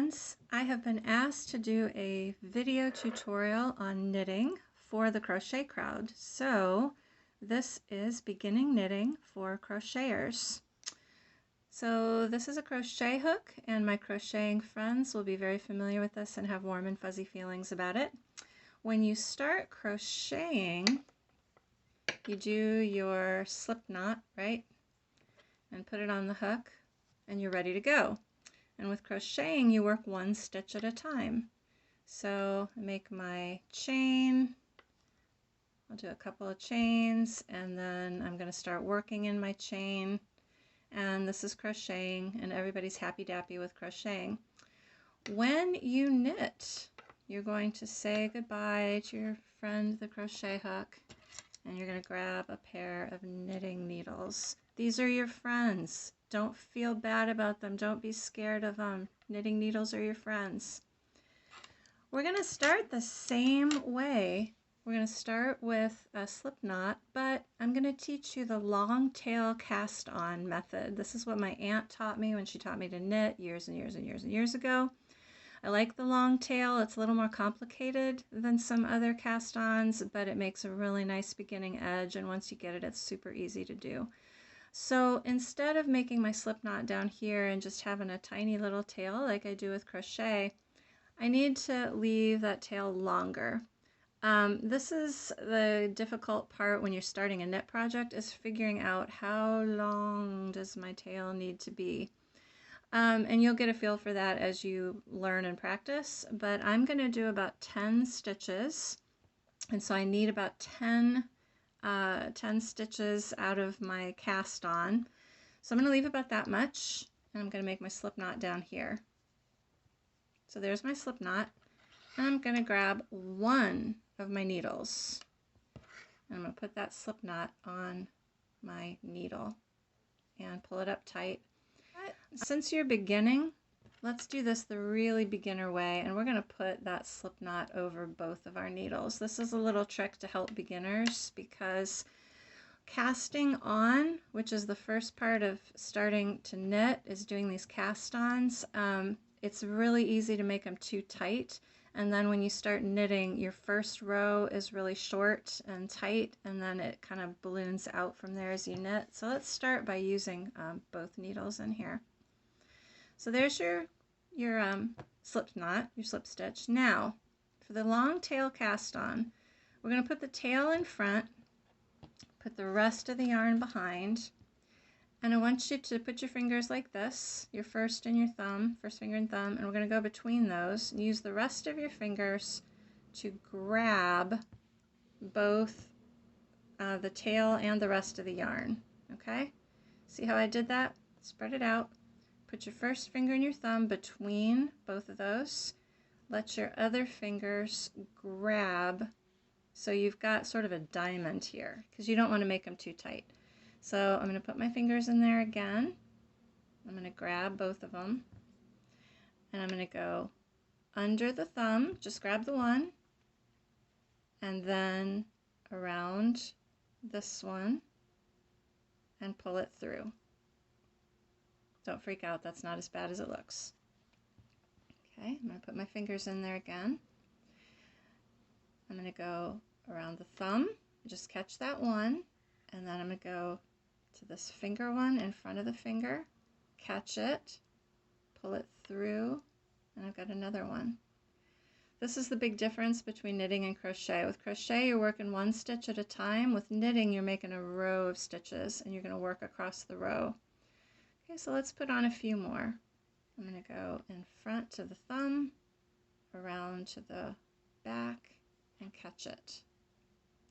friends, I have been asked to do a video tutorial on knitting for the crochet crowd. So this is beginning knitting for crocheters. So this is a crochet hook, and my crocheting friends will be very familiar with this and have warm and fuzzy feelings about it. When you start crocheting, you do your slip knot, right? And put it on the hook, and you're ready to go. And with crocheting, you work one stitch at a time. So I make my chain, I'll do a couple of chains, and then I'm going to start working in my chain. And this is crocheting, and everybody's happy-dappy with crocheting. When you knit, you're going to say goodbye to your friend the crochet hook, and you're going to grab a pair of knitting needles. These are your friends. Don't feel bad about them. Don't be scared of them. Knitting needles are your friends. We're going to start the same way. We're going to start with a slip knot, but I'm going to teach you the long tail cast on method. This is what my aunt taught me when she taught me to knit years and years and years and years ago. I like the long tail. It's a little more complicated than some other cast-ons, but it makes a really nice beginning edge, and once you get it, it's super easy to do. So instead of making my slip knot down here and just having a tiny little tail like I do with crochet, I need to leave that tail longer. This is the difficult part when you're starting a knit project, is figuring out how long does my tail need to be. And you'll get a feel for that as you learn and practice, but I'm going to do about 10 stitches, and so I need about 10 stitches out of my cast on. So I'm going to leave about that much, and I'm going to make my slip knot down here. So there's my slip knot, and I'm going to grab one of my needles, and I'm going to put that slip knot on my needle and pull it up tight. Since you're beginning, let's do this the really beginner way, and we're going to put that slip knot over both of our needles. This is a little trick to help beginners, because casting on, which is the first part of starting to knit, is doing these cast-ons. It's really easy to make them too tight, and then when you start knitting, your first row is really short and tight, and then it kind of balloons out from there as you knit. So let's start by using both needles in here. So there's your slip knot, your slip stitch. Now, for the long tail cast on, we're going to put the tail in front, put the rest of the yarn behind, and I want you to put your fingers like this, your first and your thumb, first finger and thumb, and we're going to go between those and use the rest of your fingers to grab both the tail and the rest of the yarn. Okay? See how I did that? Spread it out. Put your first finger and your thumb between both of those. Let your other fingers grab, so you've got sort of a diamond here, because you don't want to make them too tight. So I'm going to put my fingers in there again. I'm going to grab both of them, and I'm going to go under the thumb, just grab the one, and then around this one and pull it through. Don't freak out, that's not as bad as it looks. Okay, I'm going to put my fingers in there again. I'm going to go around the thumb, just catch that one, and then I'm going to go to this finger one in front of the finger, catch it, pull it through, and I've got another one. This is the big difference between knitting and crochet. With crochet, you're working one stitch at a time. With knitting, you're making a row of stitches, and you're going to work across the row. Okay, so let's put on a few more. I'm going to go in front to the thumb, around to the back, and catch it.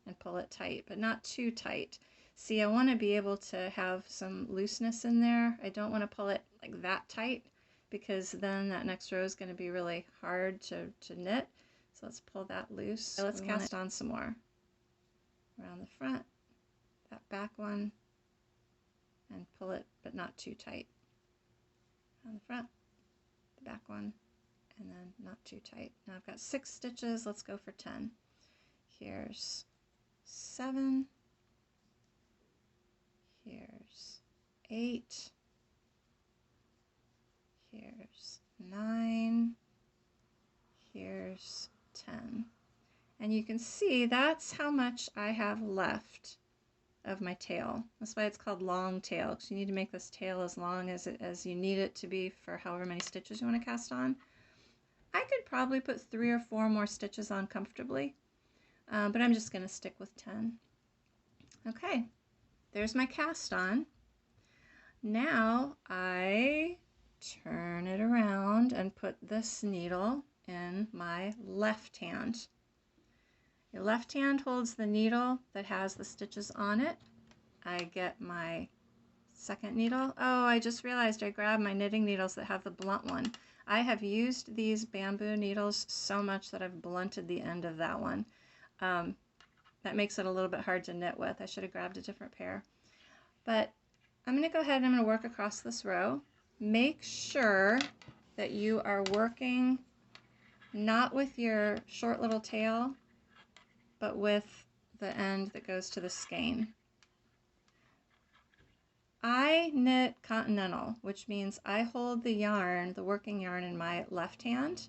And pull it tight, but not too tight. See, I want to be able to have some looseness in there. I don't want to pull it like that tight, because then that next row is going to be really hard to knit. So let's pull that loose. So let's cast on some more. Around the front, that back one, and pull it, but not too tight. On the front, the back one, and then not too tight. Now I've got 6 stitches, let's go for 10. Here's 7, here's 8, here's 9, here's 10. And you can see that's how much I have left of my tail. That's why it's called long tail, because you need to make this tail as long as you need it to be for however many stitches you want to cast on. I could probably put 3 or 4 more stitches on comfortably, but I'm just going to stick with 10. Okay, there's my cast on. Now I turn it around and put this needle in my left hand. Your left hand holds the needle that has the stitches on it. I get my second needle. Oh, I just realized I grabbed my knitting needles that have the blunt one. I have used these bamboo needles so much that I've blunted the end of that one. That makes it a little bit hard to knit with. I should have grabbed a different pair. But I'm going to go ahead and I'm going to work across this row. Make sure that you are working not with your short little tail, but with the end that goes to the skein. I knit continental, which means I hold the yarn, the working yarn, in my left hand.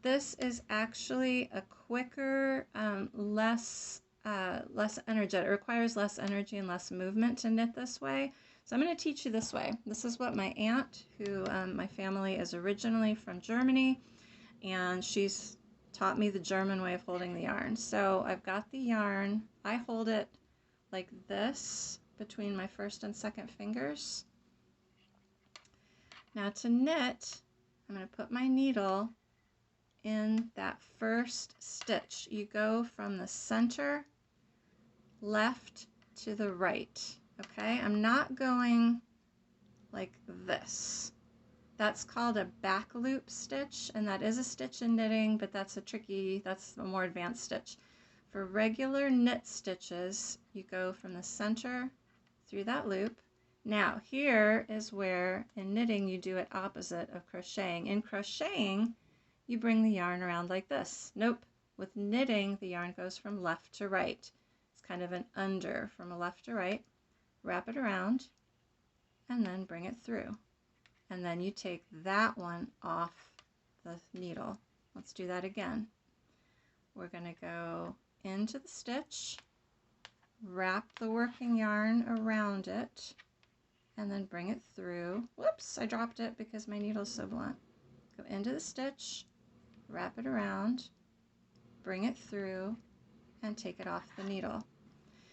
This is actually a quicker, less energetic. It requires less energy and less movement to knit this way. So I'm going to teach you this way. This is what my aunt, who my family is originally from Germany, and she's taught me the German way of holding the yarn. So I've got the yarn. I hold it like this between my first and second fingers. Now to knit, I'm going to put my needle in that first stitch. You go from the center left to the right. Okay, I'm not going like this. That's called a back loop stitch, and that is a stitch in knitting, but that's a more advanced stitch. For regular knit stitches, you go from the center through that loop. Now here is where in knitting you do it opposite of crocheting. In crocheting, you bring the yarn around like this. Nope, with knitting the yarn goes from left to right. It's kind of an under from a left to right. Wrap it around and then bring it through. And then you take that one off the needle. Let's do that again. We're going to go into the stitch, wrap the working yarn around it, and then bring it through. Whoops, I dropped it because my needle's so blunt. Go into the stitch, wrap it around, bring it through, and take it off the needle.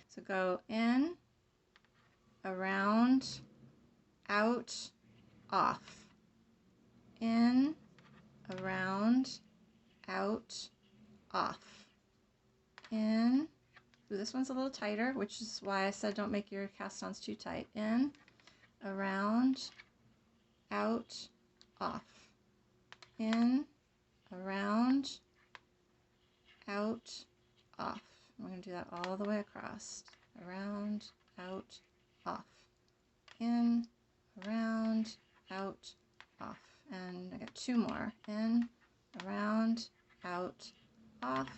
So go in, around, out, off. In, around, out, off. In. Ooh, this one's a little tighter, which is why I said don't make your cast-ons too tight. In, around, out, off. In, around, out, off. We're going to do that all the way across. Around, out, off. In, around, out, off. And I got 2 more. In, around, out, off.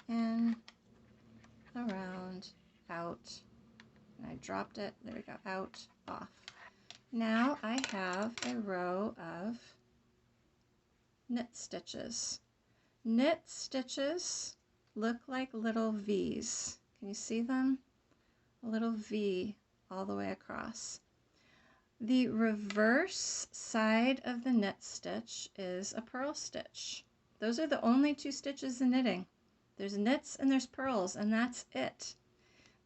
In, around, out. And I dropped it. There we go. Out, off. Now I have a row of knit stitches. Knit stitches look like little V's. Can you see them? A little V all the way across. The reverse side of the knit stitch is a purl stitch. Those are the only 2 stitches in knitting. There's knits and there's purls, and that's it.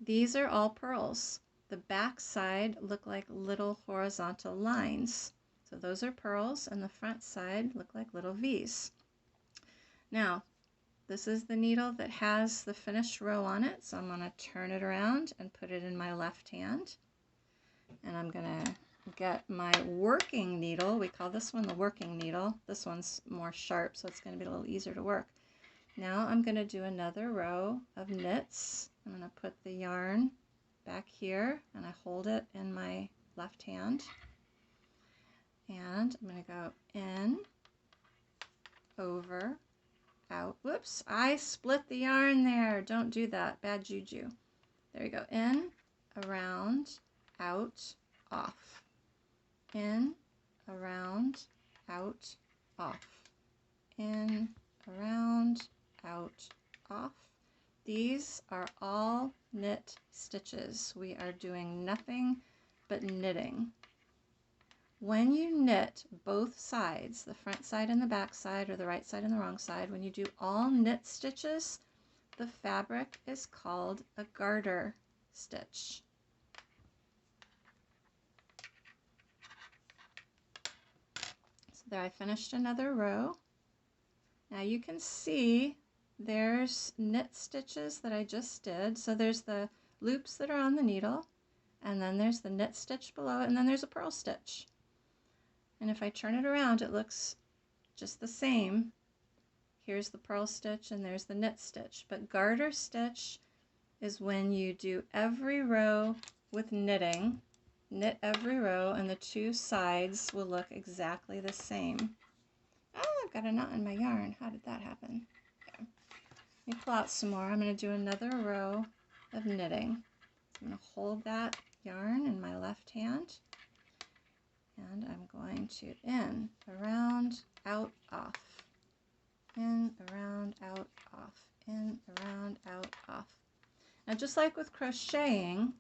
These are all purls. The back side look like little horizontal lines. So those are purls, and the front side look like little V's. Now, this is the needle that has the finished row on it, so I'm going to turn it around and put it in my left hand. And I'm going to get my working needle. We call this one the working needle. This one's more sharp, so it's going to be a little easier to work. Now I'm going to do another row of knits. I'm going to put the yarn back here, and I hold it in my left hand. And I'm going to go in, over, out. Whoops, I split the yarn there. Don't do that. Bad juju. There you go. In, around, out, off. In, around, out, off, in, around, out, off. These are all knit stitches. We are doing nothing but knitting. When you knit both sides, the front side and the back side, or the right side and the wrong side, when you do all knit stitches, the fabric is called a garter stitch. So there, I finished another row. Now you can see there's knit stitches that I just did. So there's the loops that are on the needle, and then there's the knit stitch below it, and then there's a purl stitch. And if I turn it around, it looks just the same. Here's the purl stitch and there's the knit stitch. But garter stitch is when you do every row with knitting, knit every row, and the two sides will look exactly the same. Oh, I've got a knot in my yarn. How did that happen? Okay. Let me pull out some more. I'm going to do another row of knitting. I'm going to hold that yarn in my left hand, and I'm going to in, around, out, off, in, around, out, off, in, around, out, off. Now, just like with crocheting,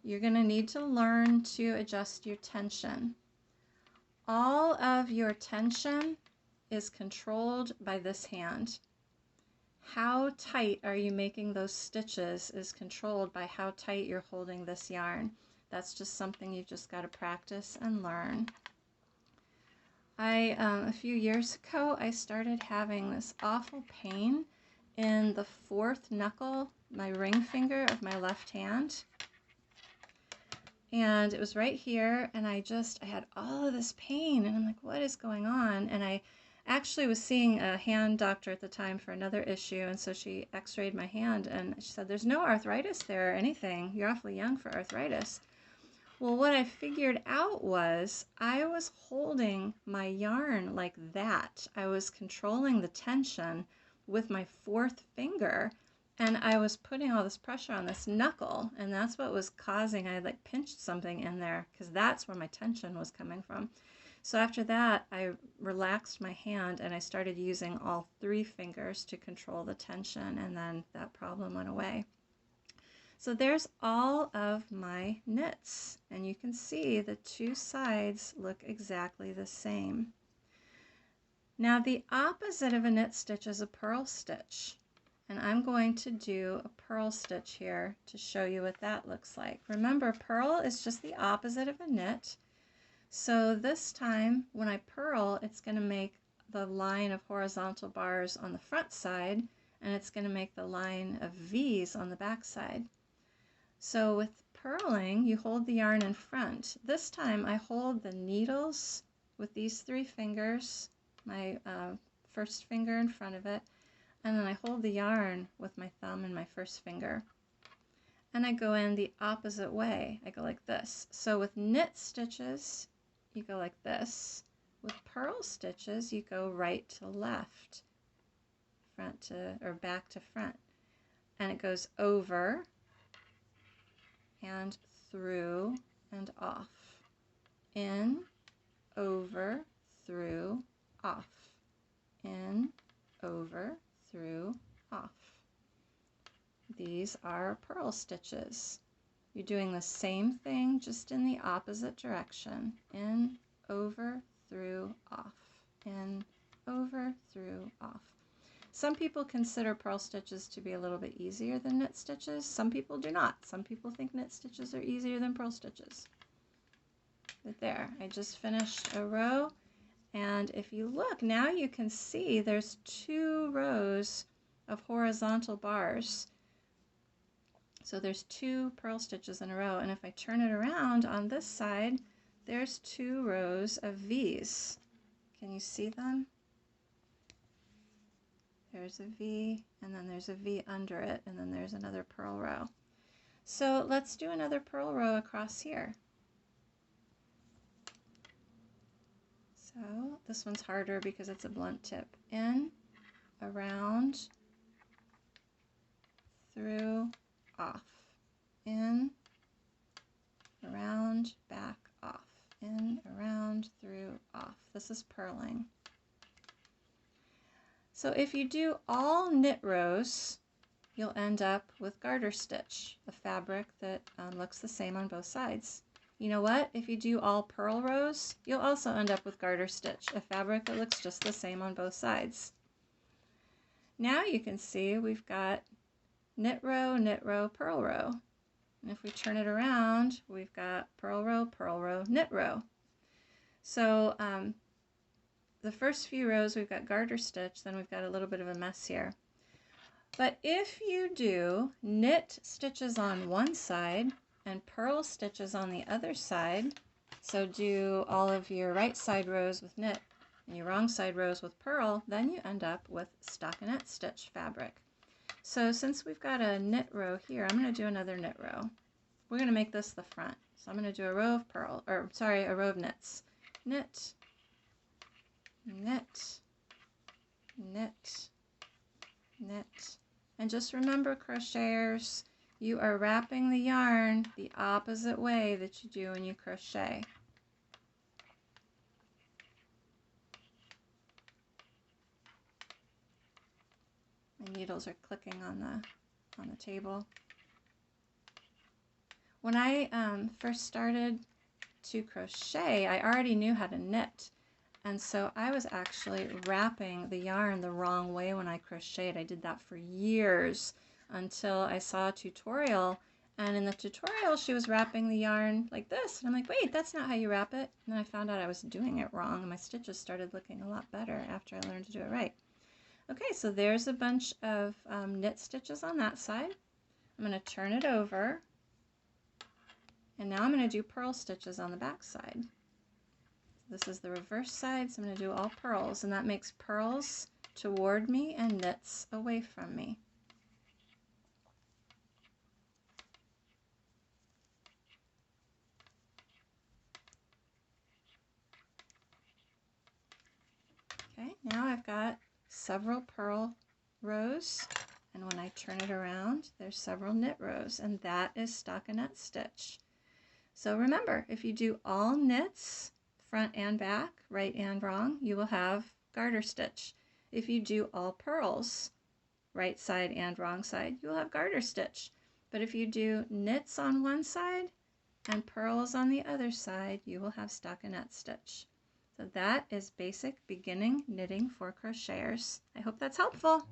you're going to need to learn to adjust your tension. All of your tension is controlled by this hand. How tight are you making those stitches is controlled by how tight you're holding this yarn. That's just something you've just got to practice and learn. A few years ago, I started having this awful pain in the fourth knuckle, my ring finger of my left hand. And it was right here, and I had all of this pain, and I'm like, what is going on? And I actually was seeing a hand doctor at the time for another issue, and so she x-rayed my hand, and she said, there's no arthritis there or anything. You're awfully young for arthritis. Well, what I figured out was I was holding my yarn like that. I was controlling the tension with my fourth finger, and I was putting all this pressure on this knuckle, and that's what was causing, I like pinched something in there because that's where my tension was coming from. So after that, I relaxed my hand and I started using all three fingers to control the tension, and then that problem went away. So there's all of my knits, and you can see the two sides look exactly the same. Now the opposite of a knit stitch is a purl stitch, and I'm going to do a purl stitch here to show you what that looks like. Remember, purl is just the opposite of a knit, so this time when I purl, it's going to make the line of horizontal bars on the front side, and it's going to make the line of V's on the back side. So with purling, you hold the yarn in front. This time I hold the needles with these three fingers, my first finger in front of it, and then I hold the yarn with my thumb and my first finger. And I go in the opposite way. I go like this. So with knit stitches, you go like this. With purl stitches, you go right to left, front to, or back to front. And it goes over, and through and off, in, over, through, off, in, over, through, off. These are purl stitches. You're doing the same thing, just in the opposite direction. In, over, through, off, in, over, through, off. Some people consider purl stitches to be a little bit easier than knit stitches. Some people do not. Some people think knit stitches are easier than purl stitches. But there, I just finished a row, and if you look, now you can see there's two rows of horizontal bars. So there's two purl stitches in a row, and if I turn it around on this side, there's two rows of V's. Can you see them? There's a V, and then there's a V under it, and then there's another purl row. So let's do another purl row across here. So this one's harder because it's a blunt tip. In, around, through, off. In, around, back, off. in, around, through, off. This is purling. So if you do all knit rows, you'll end up with garter stitch, a fabric that looks the same on both sides. You know what? If you do all purl rows, you'll also end up with garter stitch, a fabric that looks just the same on both sides. Now you can see we've got knit row, purl row. And if we turn it around, we've got purl row, knit row. So the first few rows we've got garter stitch, then we've got a little bit of a mess here. But if you do knit stitches on one side and purl stitches on the other side, so do all of your right side rows with knit and your wrong side rows with purl, then you end up with stockinette stitch fabric. So since we've got a knit row here, I'm going to do another knit row. We're going to make this the front. So I'm going to do a row of a row of knits. Knit, knit, knit, knit. And just remember, crocheters, you are wrapping the yarn the opposite way that you do when you crochet. My needles are clicking on the table. When I first started to crochet, I already knew how to knit. And so I was actually wrapping the yarn the wrong way when I crocheted. I did that for years until I saw a tutorial. And in the tutorial, she was wrapping the yarn like this. And I'm like, wait, that's not how you wrap it. And then I found out I was doing it wrong. And my stitches started looking a lot better after I learned to do it right. Okay, so there's a bunch of knit stitches on that side. I'm going to turn it over. And now I'm going to do purl stitches on the back side. This is the reverse side, so I'm going to do all purls, and that makes purls toward me and knits away from me. Okay, now I've got several purl rows, and when I turn it around, there's several knit rows, and that is stockinette stitch. So remember, if you do all knits, front and back, right and wrong, you will have garter stitch. If you do all purls, right side and wrong side, you will have garter stitch. But if you do knits on one side and purls on the other side, you will have stockinette stitch. So that is basic beginning knitting for crocheters. I hope that's helpful.